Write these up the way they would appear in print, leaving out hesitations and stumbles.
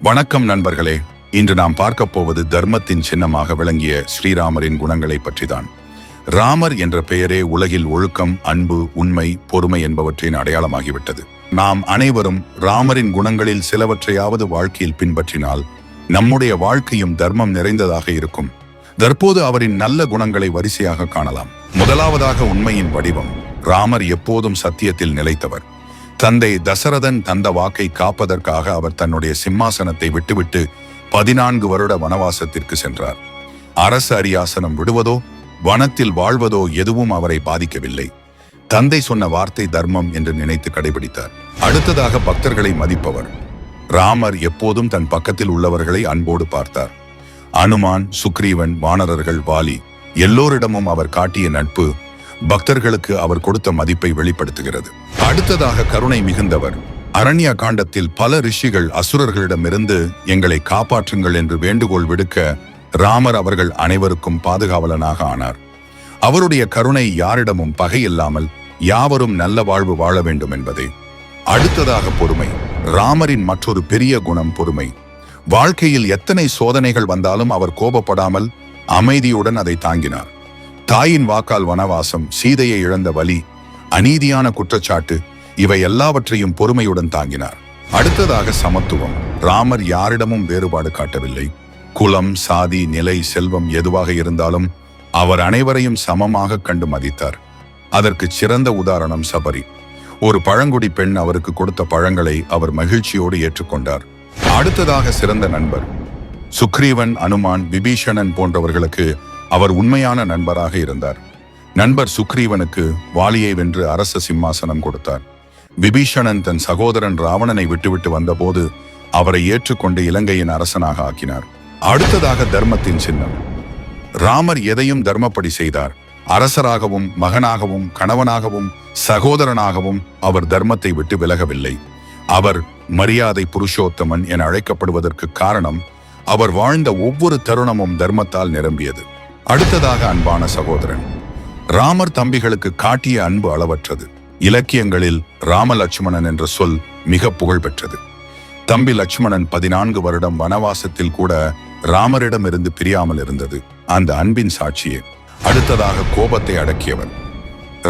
வணக்கம் நண்பர்களே. இன்று நாம் பார்க்க போவது தர்மத்தின் சின்னமாக விளங்கிய ஸ்ரீராமரின் குணங்களை பற்றிதான். ராமர் என்ற பெயரே உலகில் ஒழுக்கம், அன்பு, உண்மை, பொறுமை என்பவற்றின் அடையாளமாகிவிட்டது. நாம் அனைவரும் ராமரின் குணங்களில் சிலவற்றையாவது வாழ்க்கையில் பின்பற்றினால் நம்முடைய வாழ்க்கையும் தர்மம் நிறைந்ததாக இருக்கும். தற்போது அவரின் நல்ல குணங்களை வரிசையாக காணலாம். முதலாவதாக உண்மையின் வடிவம். ராமர் எப்போதும் சத்தியத்தில் நிலைத்தவர். தந்தை தசரதன் தந்த வாக்கை காப்பதற்காக அவர் தன்னுடைய சிம்மாசனத்தை விட்டுவிட்டு 14 வருட வனவாசத்திற்கு சென்றார். அரசு அரியாசனம் விடுவதோ வனத்தில் வாழ்வதோ எதுவும் அவரை பாதிக்கவில்லை. தந்தை சொன்ன வார்த்தை தர்மம் என்று நினைத்து கடைபிடித்தார். அடுத்ததாக பக்தர்களை மதிப்பவர். ராமர் எப்போதும் தன் பக்கத்தில் உள்ளவர்களை அன்போடு பார்த்தார். அனுமான், சுக்ரீவன், வானரர்கள், வாலி எல்லோரிடமும் அவர் காட்டிய நட்பு பக்தர்களுக்கு அவர் கொடுத்த மதிப்பை வெளிப்படுத்துகிறது. அடுத்ததாக கருணை மிகுந்தவர். அரண்ய காண்டத்தில் பல ரிஷிகள் அசுரர்களிடமிருந்து எங்களை காப்பாற்றுங்கள் என்று வேண்டுகோள் விடுக்க ராமர் அவர்கள் அனைவருக்கும் பாதுகாவலனாக ஆனார். அவருடைய கருணை யாரிடமும் பகை இல்லாமல் யாவரும் நல்ல வாழ்வு வாழ வேண்டும் என்பதே. அடுத்ததாக பொறுமை. ராமரின் மற்றொரு பெரிய குணம் பொறுமை. வாழ்க்கையில் எத்தனை சோதனைகள் வந்தாலும் அவர் கோபப்படாமல் அமைதியுடன் அதை தாங்கினார். தாயின் வாக்கால் வனவாசம், சீதையை இழந்த வலி, அநீதியான குற்றச்சாட்டு இவை எல்லாவற்றையும் பொறுமையுடன் தாங்கினார். அடுத்ததாக சமத்துவம். ராமர் யாரிடமும் வேறுபாடு காட்டவில்லை. குலம், சாதி, நிலை, செல்வம் எதுவாக இருந்தாலும் அவர் அனைவரையும் சமமாக கண்டு மதித்தார். அதற்கு சிறந்த உதாரணம் சபரி. ஒரு பழங்குடி பெண் அவருக்கு கொடுத்த பழங்களை அவர் மகிழ்ச்சியோடு ஏற்றுக்கொண்டார். அடுத்ததாக சிறந்த நண்பர். சுக்ரீவன், அனுமான், விபீஷணன் போன்றவர்களுக்கு அவர் உண்மையான நண்பராக இருந்தார். நண்பர் சுக்ரீவனுக்கு வாலியை வென்று அரச சிம்மாசனம் கொடுத்தார். விபீஷணன் தன் சகோதரன் ராவணனை விட்டுவிட்டு வந்தபோது அவரை ஏற்றுக்கொண்டு இலங்கையின் அரசனாக ஆக்கினார். அடுத்ததாக தர்மத்தின் சின்னம். ராமர் எதையும் தர்மப்படி செய்தார். அரசராகவும், மகனாகவும், கணவனாகவும், சகோதரனாகவும் அவர் தர்மத்தை விட்டு விலகவில்லை. அவர் மரியாதை புருஷோத்தமன் என அழைக்கப்படுவதற்கு காரணம் அவர் வாழ்ந்த ஒவ்வொரு தருணமும் தர்மத்தால் நிரம்பியது. அடுத்ததாக அன்பான சகோதரன். ராமர் தம்பிகளுக்கு காட்டிய அன்பு அளவற்றது. இலக்கியங்களில் ராம லட்சுமணன் என்ற சொல் மிக புகழ் பெற்றது. தம்பி லட்சுமணன் 14 வருடம் வனவாசத்தில் கூட ராமரிடமிருந்து பிரியாமல் இருந்தது அந்த அன்பின் சாட்சியே. அடுத்ததாக கோபத்தை அடக்கியவர்.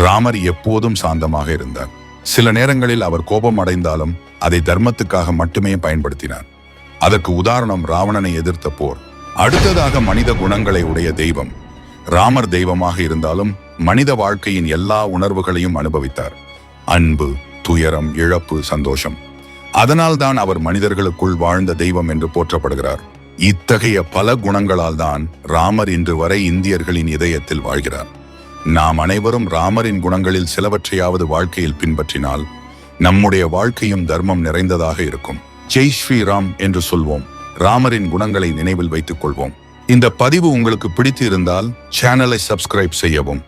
ராமர் எப்போதும் சாந்தமாக இருந்தார். சில நேரங்களில் அவர் கோபம் அடைந்தாலும் அதை தர்மத்துக்காக மட்டுமே பயன்படுத்தினார். அதற்கு உதாரணம் ராவணனை எதிர்த்த போர். அடுத்ததாக மனித குணங்களை உடைய தெய்வம். ராமர் தெய்வமாக இருந்தாலும் மனித வாழ்க்கையின் எல்லா உணர்வுகளையும் அனுபவித்தார். அன்பு, துயரம், இழப்பு, சந்தோஷம். அதனால்தான் அவர் மனிதர்களுக்குள் வாழ்ந்த தெய்வம் என்று போற்றப்படுகிறார். இத்தகைய பல குணங்களால் தான் ராமர் இன்று வரை இந்தியர்களின் இதயத்தில் வாழ்கிறார். நாம் அனைவரும் ராமரின் குணங்களில் சிலவற்றையாவது வாழ்க்கையில் பின்பற்றினால் நம்முடைய வாழ்க்கையும் தர்மம் நிறைந்ததாக இருக்கும். ஜெய் ஸ்ரீராம் என்று சொல்வோம். ராமரின் குணங்களை நினைவில் வைத்துக் கொள்வோம். இந்த பதிவு உங்களுக்கு பிடித்து இருந்தால் சேனலை சப்ஸ்கிரைப் செய்யவும்.